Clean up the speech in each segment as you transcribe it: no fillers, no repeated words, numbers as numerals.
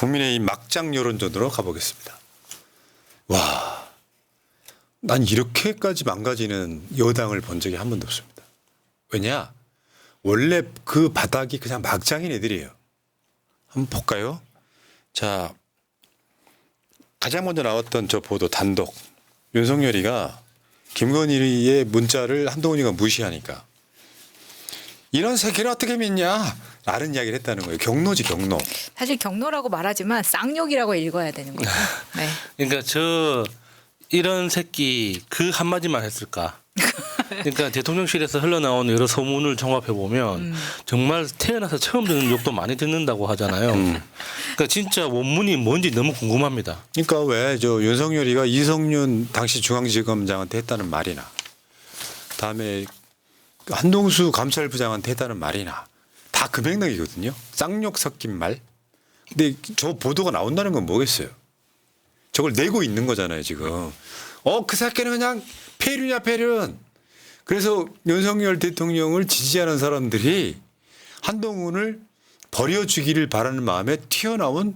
국민의힘 막장 여론전으로 가보겠습니다. 와, 난 이렇게까지 망가지는 여당을 본 적이 한 번도 없습니다. 왜냐? 원래 그 바닥이 그냥 막장인 애들이에요. 한번 볼까요? 자, 가장 먼저 나왔던 저 보도 단독. 윤석열이가 김건희의 문자를 한동훈이가 무시하니까 이런 새끼를 어떻게 믿냐? 라는 이야기를 했다는 거예요. 경로지 경로. 사실 경로라고 말하지만 쌍욕이라고 읽어야 되는 거죠. 네. 그러니까 저 이런 새끼 그 한마디만 했을까? 그러니까 대통령실에서 흘러나온 여러 소문을 종합해 보면 정말 태어나서 처음 듣는 욕도 많이 듣는다고 하잖아요. 그러니까 진짜 원문이 뭔지 너무 궁금합니다. 그러니까 왜 저 윤석열이가 이성윤 당시 중앙지검장한테 했다는 말이나 다음에 한동수 감찰부장한테 했다는 말이나 다 그 맥락이거든요. 쌍욕 섞인 말. 근데 저 보도가 나온다는 건 뭐겠어요? 저걸 내고 있는 거잖아요 지금. 그 새끼는 그냥 폐륜이야 폐륜. 그래서 윤석열 대통령을 지지하는 사람들이 한동훈을 버려주기를 바라는 마음에 튀어나온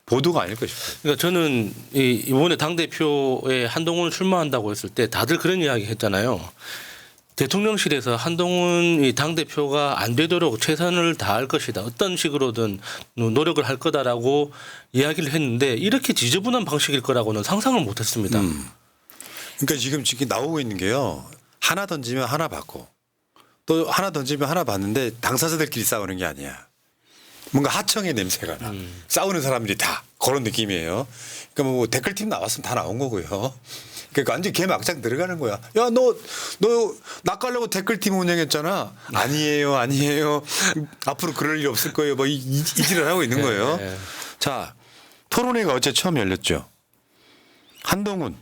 보도가 아닐까 싶어요. 그러니까 저는 이번에 당대표에 한동훈을 출마한다고 했을 때 다들 그런 이야기 했잖아요. 대통령실에서 한동훈 당대표가 안 되도록 최선을 다할 것이다. 어떤 식으로든 노력을 할 거다라고 이야기를 했는데 이렇게 지저분한 방식일 거라고는 상상을 못했습니다. 그러니까 지금 나오고 있는 게요. 하나 던지면 하나 받고 또 하나 던지면 하나 받는데 당사자들끼리 싸우는 게 아니야. 뭔가 하청의 냄새가 나. 싸우는 사람들이 다 그런 느낌이에요. 그러니까 뭐 댓글팀 나왔으면 다 나온 거고요. 그러니까 완전 개 막장 들어가는 거야. 야, 너 낚으려고 댓글팀 운영했잖아. 아니에요, 아니에요. 앞으로 그럴 일 없을 거예요. 뭐 이 질을 하고 있는 거예요. 네. 자, 토론회가 어제 처음 열렸죠. 한동훈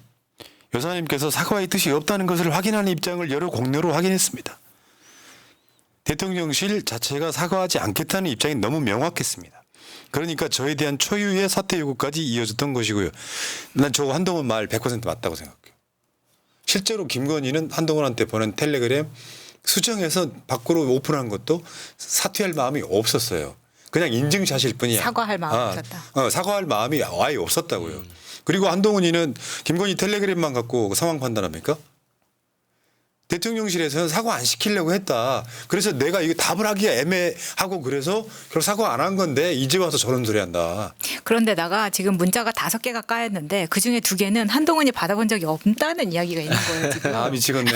여사님께서 사과의 뜻이 없다는 것을 확인하는 입장을 여러 공로로 확인했습니다. 대통령실 자체가 사과하지 않겠다는 입장이 너무 명확했습니다. 그러니까 저에 대한 초유의 사퇴 요구까지 이어졌던 것이고요. 난 저 한동훈 말 100% 맞다고 생각해요. 실제로 김건희는 한동훈한테 보낸 텔레그램 수정해서 밖으로 오픈한 것도 사퇴할 마음이 없었어요. 그냥 인증샷일 뿐이야. 사과할 마음이 없었다. 사과할 마음이 아예 없었다고요. 그리고 한동훈이는 김건희 텔레그램만 갖고 상황 판단합니까? 대통령실에서는 사과 안 시키려고 했다. 그래서 내가 이거 답을 하기가 애매하고 그래서 결국 사과 안 한 건데 이제 와서 저런 소리 한다. 그런데다가 지금 문자가 5개가 까였는데 그중에 2개는 한동훈이 받아본 적이 없다는 이야기가 있는 거예요. 지금. 아 미치겠네.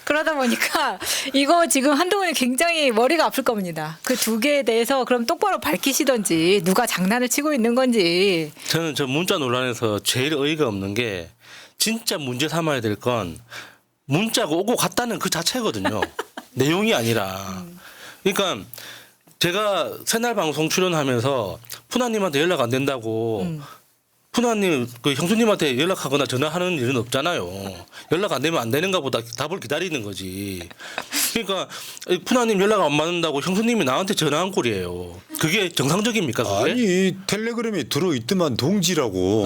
그러다 보니까 이거 지금 한동훈이 굉장히 머리가 아플 겁니다. 그 2개에 대해서 그럼 똑바로 밝히시던지 누가 장난을 치고 있는 건지. 저는 저 문자 논란에서 제일 어이가 없는 게 진짜 문제 삼아야 될 건 문자가 오고 갔다는 그 자체거든요. 내용이 아니라. 그러니까 제가 새날 방송 출연하면서 푸나님한테 연락 안 된다고 푸나님 그 형수님한테 연락하거나 전화하는 일은 없잖아요. 연락 안 되면 안 되는가 보다 답을 기다리는 거지. 그러니까 푸나님 연락 안 받는다고 형수님이 나한테 전화한 꼴이에요. 그게 정상적입니까 그게? 아니 텔레그램에 들어있더만 동지라고.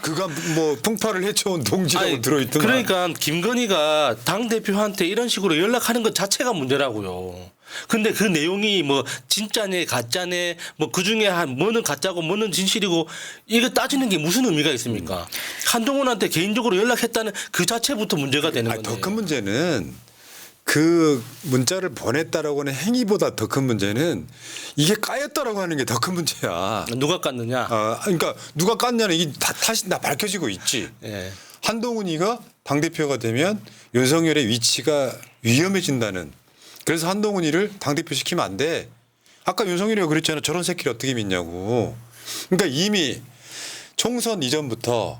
그가 뭐 풍파를 헤쳐온 동지라고 아니, 들어있더만. 그러니까 김건희가 당 대표한테 이런 식으로 연락하는 것 자체가 문제라고요. 근데 그 내용이 뭐 진짜네 가짜네 뭐 그중에 뭐는 가짜고 뭐는 진실이고 이거 따지는 게 무슨 의미가 있습니까? 한동훈한테 개인적으로 연락했다는 그 자체부터 문제가 되는 건데. 더 큰 문제는 그 문자를 보냈다라고 하는 행위보다 더 큰 문제는 이게 까였다라고 하는 게 더 큰 문제야. 누가 깠느냐? 그러니까 누가 깠냐는 이게 다시 다 밝혀지고 있지. 예. 한동훈이가 당대표가 되면 윤석열의 위치가 위험해진다는. 그래서 한동훈이를 당대표 시키면 안 돼. 아까 윤석열이가 그랬잖아. 저런 새끼를 어떻게 믿냐고. 그러니까 이미 총선 이전부터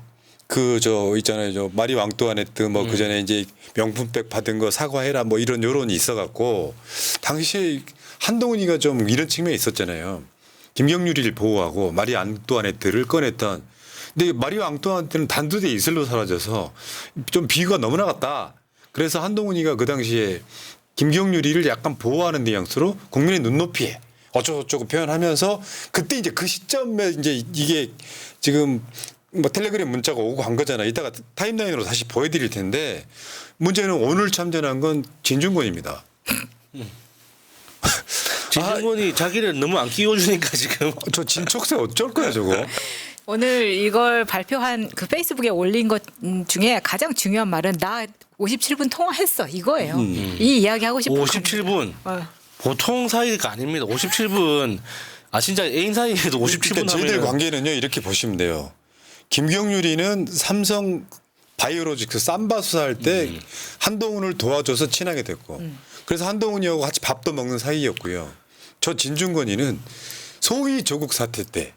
있잖아요. 저 마리 왕뚜아네트 뭐 그전에 이제 명품백 받은 거 사과해라 뭐 이런 여론이 있어갖고 당시에 한동훈이가 좀 이런 측면이 있었잖아요. 김경률이를 보호하고 마리 앙뚜아네트를 꺼냈던. 근데 마리 앙뚜아네트는 단두대 이슬로 사라져서 좀 비유가 너무 나갔다. 그래서 한동훈이가 그 당시에 김경률이를 약간 보호하는 뉘앙스로 국민의 눈높이에 어쩌고저쩌고 표현하면서 그때 이제 그 시점에 이제 이게 지금 뭐 텔레그램 문자가 오고 간 거잖아. 이따가 타임라인으로 다시 보여드릴 텐데 문제는 오늘 참전한 건 진중권입니다. 진중권이 자기를 너무 안 끼워주니까 지금. 저 진척새 어쩔 거야 저거. 오늘 이걸 발표한 그 페이스북에 올린 것 중에 가장 중요한 말은 나 57분 통화했어 이거예요. 이 이야기 하고 싶은 57분. 보통 사이가 아닙니다. 57분. 아 진짜 애인 사이에도 57분 그러니까 저희들 하면 관계는요 이렇게 보시면 돼요. 김경률이는 삼성 바이오로직스 삼바 수사할 때 한동훈을 도와줘서 친하게 됐고 그래서 한동훈이하고 같이 밥도 먹는 사이였고요. 저 진중권이는 소위 조국 사태 때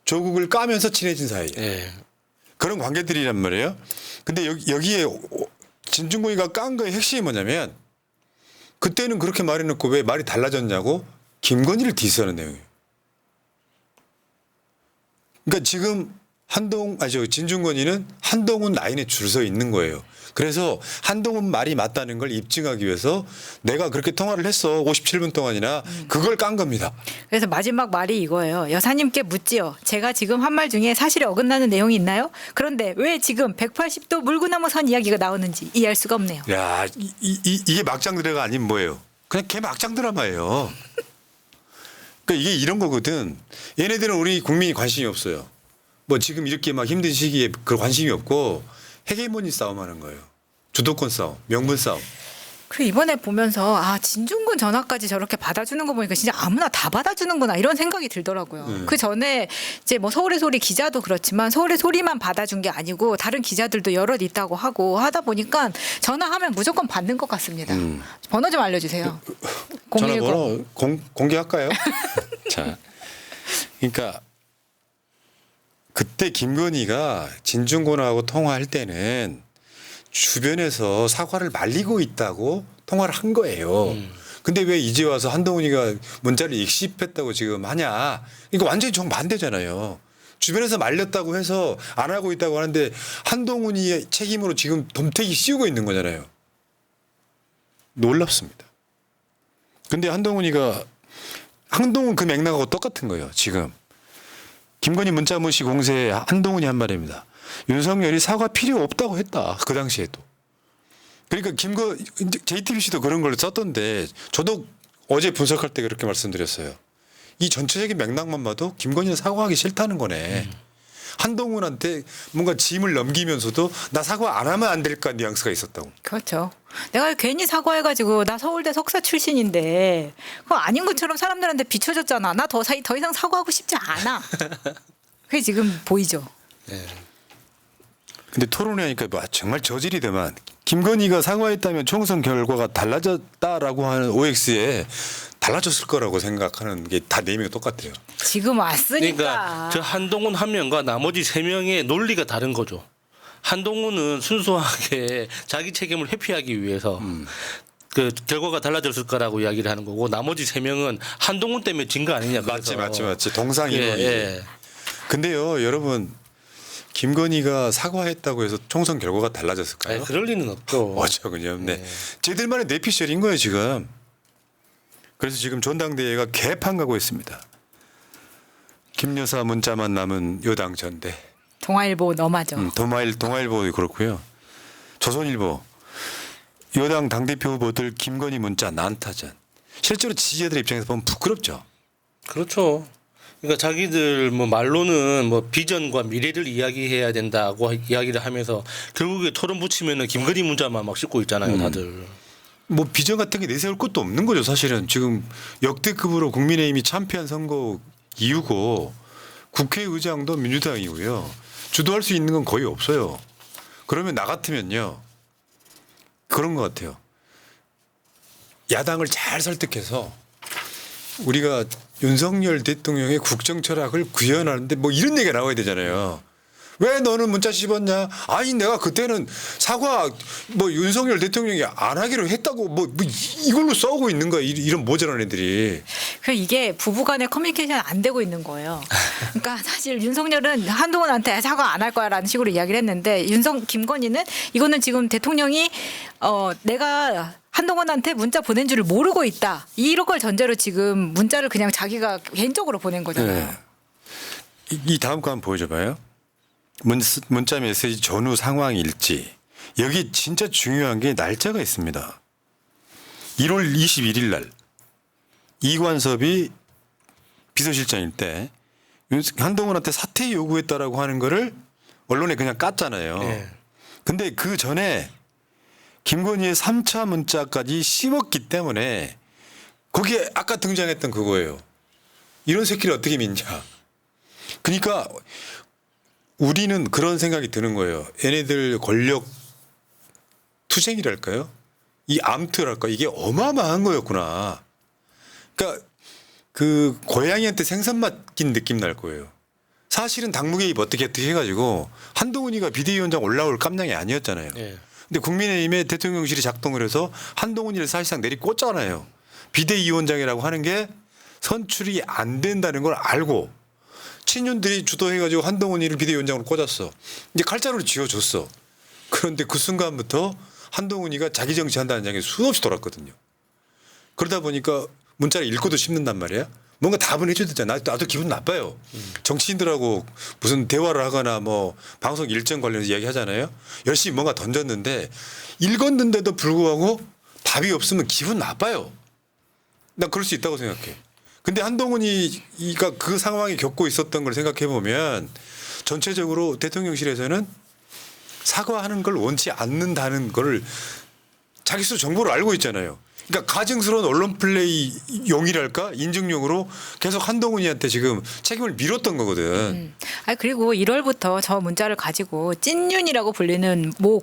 조국을 까면서 친해진 사이예요. 예. 그런 관계들이란 말이에요. 근데 여기에 진중권이가 깐 거의 핵심이 뭐냐면 그때는 그렇게 말해놓고 왜 말이 달라졌냐고 김건희를 디스하는 내용이에요. 그러니까 지금 진중권이는 한동훈 라인에 줄 서 있는 거예요. 그래서 한동훈 말이 맞다는 걸 입증하기 위해서 내가 그렇게 통화를 했어. 57분 동안이나 그걸 깐 겁니다. 그래서 마지막 말이 이거예요. 여사님께 묻지요. 제가 지금 한 말 중에 사실에 어긋나는 내용이 있나요? 그런데 왜 지금 180도 물구나무 선 이야기가 나오는지 이해할 수가 없네요. 야, 이게 막장 드라마가 아닌 뭐예요? 그냥 걔 막장 드라마예요. 그러니까 이게 이런 거거든. 얘네들은 우리 국민이 관심이 없어요. 뭐 지금 이렇게 막 힘든 시기에 그 관심이 없고 헤게모니 싸움하는 거예요. 주도권 싸움, 명분 싸움. 그 이번에 보면서 아 진중권 전화까지 저렇게 받아주는 거 보니까 진짜 아무나 다 받아주는구나 이런 생각이 들더라고요. 그 전에 이제 뭐 서울의 소리 기자도 그렇지만 서울의 소리만 받아준 게 아니고 다른 기자들도 여럿 있다고 하고 하다 보니까 전화하면 무조건 받는 것 같습니다. 번호 좀 알려주세요. 010. 전화번호 공개할까요? 자, 그러니까 그때 김건희가 진중권하고 통화할 때는 주변에서 사과를 말리고 있다고 통화를 한 거예요. 근데 왜 이제 와서 한동훈이가 문자를 익십했다고 지금 하냐. 이거 완전히 정반대잖아요. 주변에서 말렸다고 해서 안 하고 있다고 하는데 한동훈이의 책임으로 지금 덤태기 씌우고 있는 거잖아요. 놀랍습니다. 근데 한동훈 그 맥락하고 똑같은 거예요. 지금. 김건희 문자무시 공세에 한동훈이 한 말입니다. 윤석열이 사과 필요 없다고 했다. 그 당시에도. 그러니까 JTBC도 그런 걸 썼던데 저도 어제 분석할 때 그렇게 말씀드렸어요. 이 전체적인 맥락만 봐도 김건희는 사과하기 싫다는 거네. 한동훈한테 뭔가 짐을 넘기면서도 나 사과 안 하면 안 될까 뉘앙스가 있었다고. 그렇죠. 내가 괜히 사과해가지고 나 서울대 석사 출신인데 그거 아닌 것처럼 사람들한테 비춰졌잖아. 나 더 이상 사과하고 싶지 않아. 그게 지금 보이죠. 근데 토론회 하니까 정말 저질이더만. 김건희가 사과했다면 총선 결과가 달라졌다라고 하는 OX에 달라졌을 거라고 생각하는 게 다 내용이 똑같아요. 지금 왔으니까. 그러니까 저 한동훈 한 명과 나머지 3명의 논리가 다른 거죠. 한동훈은 순수하게 자기 책임을 회피하기 위해서 그 결과가 달라졌을 거라고 이야기를 하는 거고 나머지 3명은 한동훈 때문에 진 거 아니냐. 맞지. 그래서. 동상이몽이지. 예. 근데요, 여러분 김건희가 사과했다고 해서 총선 결과가 달라졌을까요? 아니, 그럴 리는 없죠. 어처구니없네. 쟤들만의 뇌피셜인 거예요 지금. 그래서 지금 전당대회가 개판 가고 있습니다. 김 여사 문자만 남은 여당 전대. 동아일보 너마저. 동아일보 그렇고요. 조선일보 여당 당대표 후보들 김건희 문자 난타전. 실제로 지지자들 입장에서 보면 부끄럽죠. 그렇죠. 그러니까 자기들 뭐 말로는 뭐 비전과 미래를 이야기해야 된다고 이야기를 하면서 결국에 토론 붙이면은 김건희 문자만 막 싣고 있잖아요, 다들. 뭐 비전 같은 게 내세울 것도 없는 거죠. 사실은 지금 역대급으로 국민의힘이 참패한 선거 이유고 국회의장도 민주당이고요. 주도할 수 있는 건 거의 없어요. 그러면 나 같으면요. 그런 것 같아요. 야당을 잘 설득해서 우리가 윤석열 대통령의 국정 철학을 구현하는데 뭐 이런 얘기가 나와야 되잖아요. 왜 너는 문자 씹었냐? 아니 내가 그때는 사과 뭐 윤석열 대통령이 안 하기로 했다고 뭐 이걸로 싸우고 있는 거야. 이런 모자란 애들이. 그 이게 부부간의 커뮤니케이션 안 되고 있는 거예요. 그러니까 사실 윤석열은 한동훈한테 사과 안 할 거야라는 식으로 이야기를 했는데 김건희는 이거는 지금 대통령이 내가 한동훈한테 문자 보낸 줄을 모르고 있다. 이런 걸 전제로 지금 문자를 그냥 자기가 개인적으로 보낸 거잖아요. 네. 이 다음 거 한번 보여줘봐요. 문자 메시지 전후 상황 일지. 여기 진짜 중요한 게 날짜가 있습니다. 1월 21일 날 이관섭이 비서실장일 때 한동훈한테 사퇴 요구했다라고 하는 거를 언론에 그냥 깠잖아요. 예. 근데 그 전에 김건희의 3차 문자까지 씹었기 때문에 거기에 아까 등장했던 그거예요. 이런 새끼를 어떻게 믿냐. 그러니까 우리는 그런 생각이 드는 거예요. 얘네들 권력 투쟁이랄까요? 이 암투랄까? 이게 어마어마한 거였구나. 그러니까 그 고양이한테 생선 맡긴 느낌 날 거예요. 사실은 당무개입 어떻게 해가지고 한동훈이가 비대위원장 올라올 깜냥이 아니었잖아요. 예. 근데 국민의힘의 대통령실이 작동을 해서 한동훈이를 사실상 내리꽂잖아요. 비대위원장이라고 하는 게 선출이 안 된다는 걸 알고 친윤들이 주도해가지고 한동훈이를 비대위원장으로 꽂았어. 이제 칼자루를 쥐어줬어. 그런데 그 순간부터 한동훈이가 자기 정치한다는 이야기 수없이 돌았거든요. 그러다 보니까 문자를 읽고도 씹는단 말이야. 뭔가 답은 해줘야 되잖아. 나도 기분 나빠요. 정치인들하고 무슨 대화를 하거나 뭐 방송 일정 관련해서 이야기하잖아요. 열심히 뭔가 던졌는데 읽었는데도 불구하고 답이 없으면 기분 나빠요. 난 그럴 수 있다고 생각해. 근데 한동훈이가 그 상황에 겪고 있었던 걸 생각해 보면 전체적으로 대통령실에서는 사과하는 걸 원치 않는다는 걸 자기 스스로 정보를 알고 있잖아요. 그러니까 가증스러운 언론 플레이 용이랄까 인증용으로 계속 한동훈이한테 지금 책임을 밀었던 거거든. 그리고 1월부터 저 문자를 가지고 찐윤이라고 불리는 모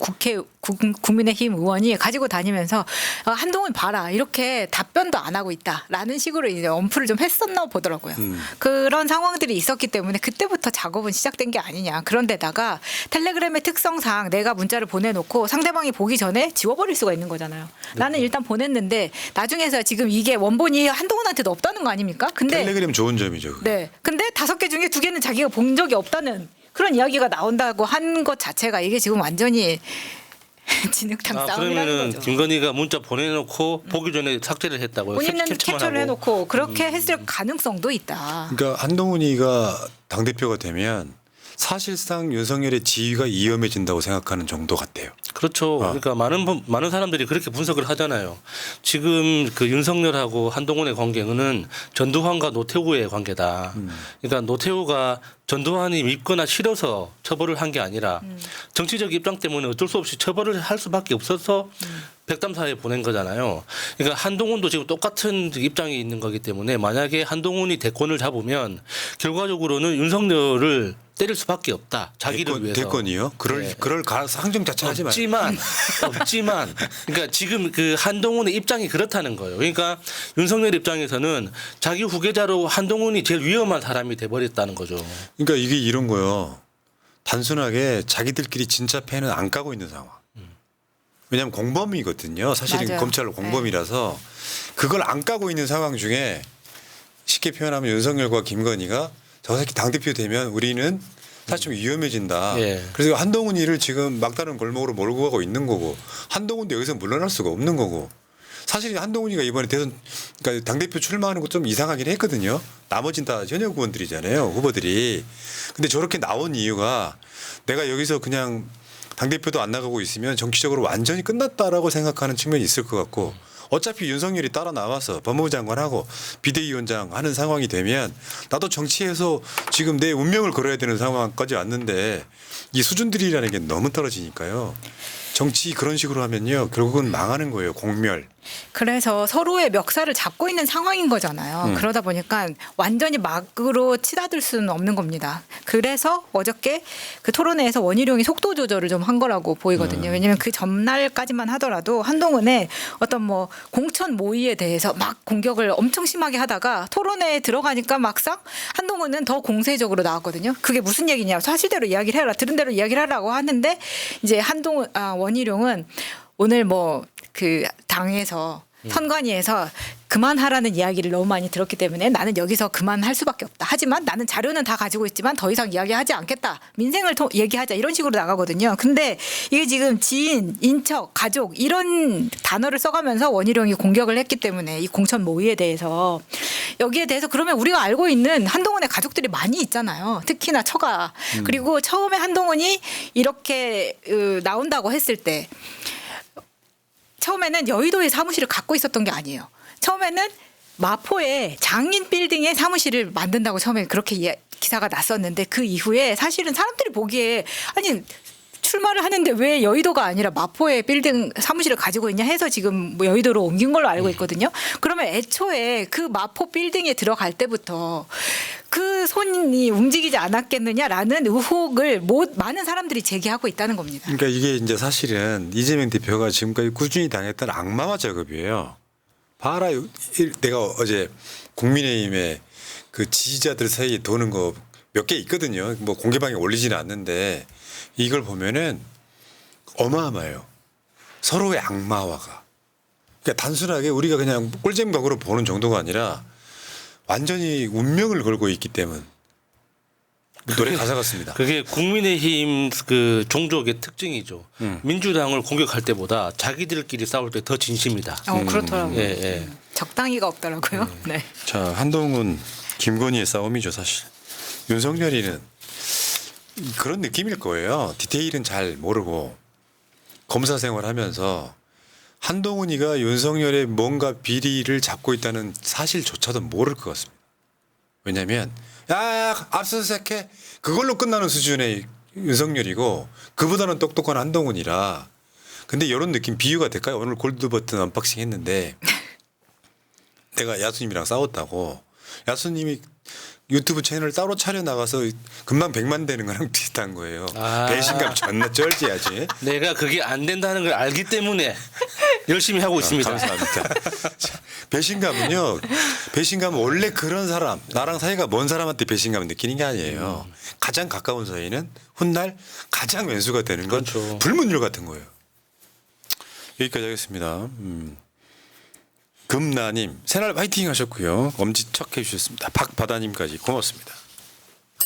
국민의힘 의원이 가지고 다니면서 한동훈 봐라 이렇게 답변도 안 하고 있다라는 식으로 이제 언플을 좀 했었나 보더라고요. 그런 상황들이 있었기 때문에 그때부터 작업은 시작된 게 아니냐. 그런데다가 텔레그램의 특성상 내가 문자를 보내놓고 상대방이 보기 전에 지워버릴 수가 있는 거잖아요. 나는 일단 보냈는데 나중에서 지금 이게 원본이 한동훈한테도 없다는 거 아닙니까? 근데 텔레그램 좋은 점이죠. 그게. 네. 근데 5개 중에 2개는 자기가 본 적이 없다는 그런 이야기가 나온다고 한 것 자체가 이게 지금 완전히 진흙탕 싸움이라는 그러면은 거죠. 김건희가 문자 보내놓고 보기 전에 삭제를 했다고요. 본인은 캡처만 캡처를 하고. 해놓고 그렇게 했을 가능성도 있다. 그러니까 한동훈이가 당대표가 되면 사실상 윤석열의 지위가 위험해진다고 생각하는 정도 같아요. 그렇죠. 그러니까 많은 사람들이 그렇게 분석을 하잖아요. 지금 그 윤석열하고 한동훈의 관계는 전두환과 노태우의 관계다. 그러니까 노태우가 전두환이 밉거나 싫어서 처벌을 한 게 아니라 정치적 입장 때문에 어쩔 수 없이 처벌을 할 수밖에 없어서 백담사에 보낸 거잖아요. 그러니까 한동훈도 지금 똑같은 입장이 있는 거기 때문에 만약에 한동훈이 대권을 잡으면 결과적으로는 윤석열을 때릴 수밖에 없다. 자기를 위해서. 대권이요? 그럴 상정 자체 하지 마요. 없지만 그러니까 지금 그 한동훈의 입장이 그렇다는 거예요. 그러니까 윤석열 입장에서는 자기 후계자로 한동훈이 제일 위험한 사람이 돼버렸다는 거죠. 그러니까 이게 이런 거요. 단순하게 자기들끼리 진짜 패는 안 까고 있는 상황. 왜냐하면 공범이거든요. 사실은 맞아요. 검찰로 공범이라서 그걸 안 까고 있는 상황 중에 쉽게 표현하면 윤석열과 김건희가 저 새끼 당대표 되면 우리는 사실 좀 위험해진다. 예. 그래서 한동훈이를 지금 막다른 골목으로 몰고 가고 있는 거고 한동훈도 여기서 물러날 수가 없는 거고 사실 한동훈이가 이번에 대선 그러니까 당대표 출마하는 거 좀 이상하긴 했거든요. 나머진 다 현역 의원들이잖아요. 후보들이. 근데 저렇게 나온 이유가 내가 여기서 그냥 당대표도 안 나가고 있으면 정치적으로 완전히 끝났다라고 생각하는 측면이 있을 것 같고 어차피 윤석열이 따라 나와서 법무부 장관하고 비대위원장 하는 상황이 되면 나도 정치에서 지금 내 운명을 걸어야 되는 상황까지 왔는데 이 수준들이라는 게 너무 떨어지니까요. 정치 그런 식으로 하면요. 결국은 망하는 거예요. 공멸. 그래서 서로의 멱살을 잡고 있는 상황인 거잖아요. 그러다 보니까 완전히 막으로 치닫을 수는 없는 겁니다. 그래서 어저께 그 토론회에서 원희룡이 속도 조절을 좀 한 거라고 보이거든요. 왜냐하면 그 전날까지만 하더라도 한동훈의 어떤 뭐 공천 모의에 대해서 막 공격을 엄청 심하게 하다가 토론회에 들어가니까 막상 한동훈은 더 공세적으로 나왔거든요. 그게 무슨 얘기냐. 사실대로 이야기를 해라. 들은 대로 이야기를 하라고 하는데 이제 원희룡은 오늘 뭐 그 당에서 선관위에서 그만하라는 이야기를 너무 많이 들었기 때문에 나는 여기서 그만할 수밖에 없다. 하지만 나는 자료는 다 가지고 있지만 더 이상 이야기하지 않겠다. 민생을 얘기하자 이런 식으로 나가거든요. 근데 이게 지금 지인, 인척, 가족 이런 단어를 써가면서 원희룡이 공격을 했기 때문에 이 공천 모의에 대해서 여기에 대해서 그러면 우리가 알고 있는 한동훈의 가족들이 많이 있잖아요. 특히나 처가. 그리고 처음에 한동훈이 이렇게 나온다고 했을 때 처음에는 여의도에 사무실을 갖고 있었던 게 아니에요. 처음에는 마포에 장인 빌딩에 사무실을 만든다고 처음에 그렇게 기사가 났었는데 그 이후에 사실은 사람들이 보기에 아니 출마를 하는데 왜 여의도가 아니라 마포에 빌딩 사무실을 가지고 있냐 해서 지금 뭐 여의도로 옮긴 걸로 알고 있거든요. 그러면 애초에 그 마포 빌딩에 들어갈 때부터 그 손이 움직이지 않았겠느냐라는 의혹을 많은 사람들이 제기하고 있다는 겁니다. 그러니까 이게 이제 사실은 이재명 대표가 지금까지 꾸준히 당했던 악마화 작업이에요. 봐라, 내가 어제 국민의힘에 그 지지자들 사이에 도는 거 몇 개 있거든요. 뭐 공개방에 올리지는 않는데 이걸 보면은 어마어마해요. 서로의 악마화가. 그러니까 단순하게 우리가 그냥 꿀잼각으로 보는 정도가 아니라 완전히 운명을 걸고 있기 때문. 노래 가사 같습니다. 그게 국민의힘 그 종족의 특징이죠. 민주당을 공격할 때보다 자기들끼리 싸울 때 더 진심이다. 그렇더라고요. 예, 예. 적당히가 없더라고요. 네. 자, 한동훈, 김건희의 싸움이죠, 사실. 윤석열이는 그런 느낌일 거예요. 디테일은 잘 모르고 검사 생활하면서 한동훈이가 윤석열의 뭔가 비리를 잡고 있다는 사실조차도 모를 것 같습니다. 왜냐하면 야 압수수색해 그걸로 끝나는 수준의 윤석열이고 그보다는 똑똑한 한동훈이라. 근데 이런 느낌 비유가 될까요? 오늘 골드버튼 언박싱 했는데 내가 야수님이랑 싸웠다고. 야수님이 유튜브 채널 따로 차려 나가서 금방 100만 되는 거랑 비슷한 거예요. 배신감 존나 쩔지야지. 내가 그게 안 된다는 걸 알기 때문에 열심히 하고 있습니다. 감사합니다. 자, 배신감은요. 배신감은 원래 그런 사람, 나랑 사이가 먼 사람한테 배신감을 느끼는 게 아니에요. 가장 가까운 사이는 훗날 가장 왼수가 되는 건 그렇죠. 불문율 같은 거예요. 여기까지 하겠습니다. 금나님 새날 화이팅 하셨고요. 엄지척 해주셨습니다. 박바다님까지 고맙습니다.